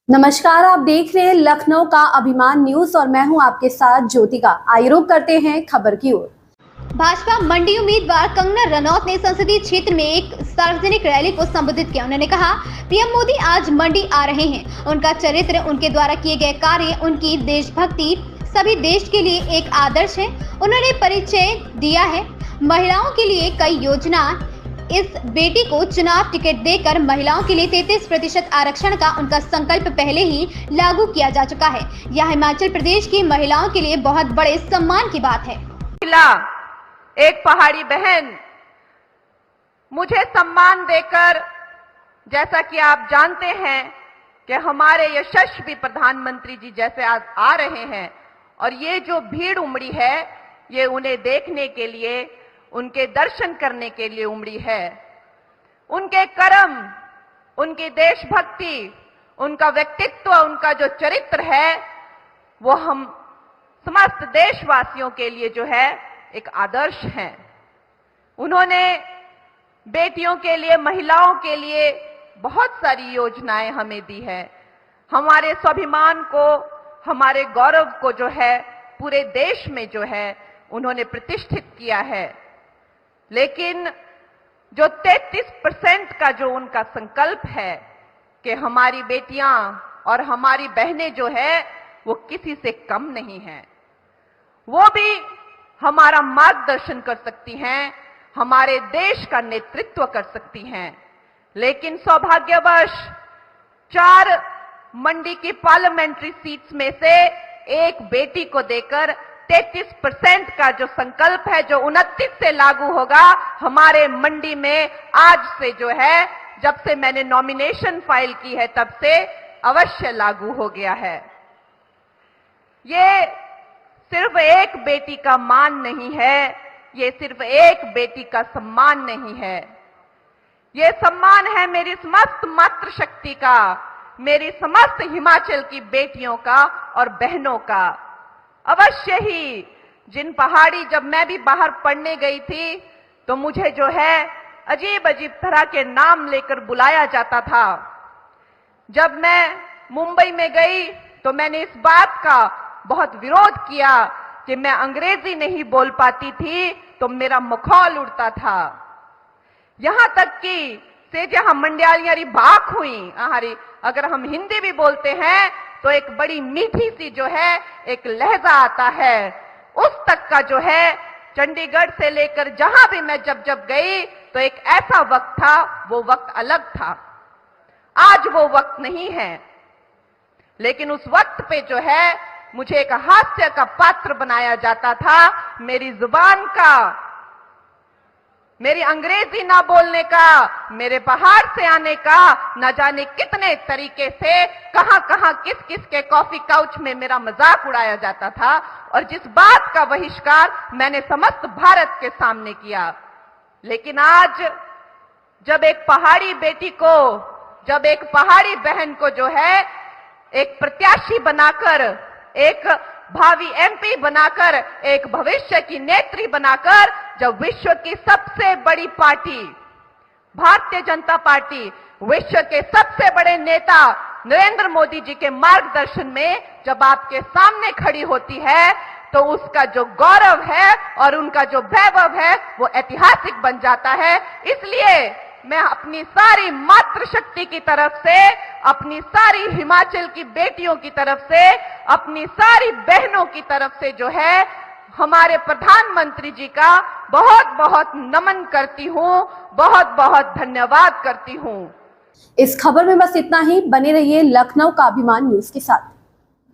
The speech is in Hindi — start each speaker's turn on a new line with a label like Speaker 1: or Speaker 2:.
Speaker 1: नमस्कार, आप देख रहे हैं लखनऊ का अभिमान न्यूज और मैं हूं आपके साथ ज्योतिका। आइए रुक करते हैं खबर की ओर।
Speaker 2: भाजपा मंडी उम्मीदवार कंगना रनौत ने संसदीय क्षेत्र में एक सार्वजनिक रैली को संबोधित किया। उन्होंने कहा, पीएम मोदी आज मंडी आ रहे हैं। उनका चरित्र, उनके द्वारा किए गए कार्य, उनकी देशभक्ति सभी देश के लिए एक आदर्श है। उन्होंने परिचय दिया है महिलाओं के लिए कई योजना। इस बेटी को चुनाव टिकट देकर महिलाओं के लिए 33% आरक्षण का उनका संकल्प पहले ही लागू किया जा चुका है। यह हिमाचल प्रदेश की महिलाओं के लिए बहुत बड़े सम्मान की बात है।
Speaker 3: एक पहाड़ी बहन मुझे सम्मान देकर, जैसा कि आप जानते हैं कि हमारे यशस्वी प्रधानमंत्री जी जैसे आज आ रहे हैं और ये जो भीड़ उमड़ी है, ये उन्हें देखने के लिए, उनके दर्शन करने के लिए उमड़ी है। उनके कर्म, उनकी देशभक्ति, उनका व्यक्तित्व, उनका जो चरित्र है, वो हम समस्त देशवासियों के लिए जो है एक आदर्श है। उन्होंने बेटियों के लिए, महिलाओं के लिए बहुत सारी योजनाएं हमें दी है। हमारे स्वाभिमान को, हमारे गौरव को जो है पूरे देश में जो है उन्होंने प्रतिष्ठित किया है। लेकिन जो 33% का जो उनका संकल्प है कि हमारी बेटियां और हमारी बहनें जो है वो किसी से कम नहीं है, वो भी हमारा मार्गदर्शन कर सकती हैं, हमारे देश का नेतृत्व कर सकती हैं। लेकिन सौभाग्यवश 4 मंडी की पार्लियामेंट्री सीट्स में से एक बेटी को देकर 33% का जो संकल्प है, जो 29 से लागू होगा, हमारे मंडी में आज से जो है, जब से मैंने नॉमिनेशन फाइल की है तब से अवश्य लागू हो गया है। ये सिर्फ एक बेटी का मान नहीं है, ये सिर्फ एक बेटी का सम्मान नहीं है, ये सम्मान है मेरी समस्त मातृशक्ति का, मेरी समस्त हिमाचल की बेटियों का और बहनों का। अवश्य ही जिन पहाड़ी, जब मैं भी बाहर पढ़ने गई थी तो मुझे जो है अजीब अजीब तरह के नाम लेकर बुलाया जाता था। जब मैं मुंबई में गई तो मैंने इस बात का बहुत विरोध किया कि मैं अंग्रेजी नहीं बोल पाती थी तो मेरा मखौल उड़ता था। यहां तक कि से जहां मंडियालियारी बाक हुई, अगर हम हिंदी भी बोलते हैं तो एक बड़ी मीठी सी जो है एक लहजा आता है, उस तक का जो है चंडीगढ़ से लेकर जहां भी मैं जब गई तो एक ऐसा वक्त था, वो वक्त अलग था। आज वो वक्त नहीं है, लेकिन उस वक्त पे जो है मुझे एक हास्य का पात्र बनाया जाता था। मेरी जुबान का, मेरी अंग्रेजी ना बोलने का, मेरे पहाड़ से आने का, न जाने कितने तरीके से कहां कहां किस किस के कॉफी काउच में मेरा मजाक उड़ाया जाता था, और जिस बात का बहिष्कार मैंने समस्त भारत के सामने किया। लेकिन आज जब एक पहाड़ी बेटी को, जब एक पहाड़ी बहन को जो है एक प्रत्याशी बनाकर, एक भावी एमपी बनाकर, एक भविष्य की नेत्री बनाकर, जब विश्व की सबसे बड़ी पार्टी भारतीय जनता पार्टी, विश्व के सबसे बड़े नेता नरेंद्र मोदी जी के मार्गदर्शन में जब आपके सामने खड़ी होती है, तो उसका जो गौरव है और उनका जो वैभव है वो ऐतिहासिक बन जाता है। इसलिए मैं अपनी सारी मातृशक्ति की तरफ से, अपनी सारी हिमाचल की बेटियों की तरफ से, अपनी सारी बहनों की तरफ से जो है हमारे प्रधानमंत्री जी का बहुत बहुत नमन करती हूं, बहुत बहुत धन्यवाद करती हूं।
Speaker 1: इस खबर में बस इतना ही। बने रहिए लखनऊ का अभिमान न्यूज के साथ।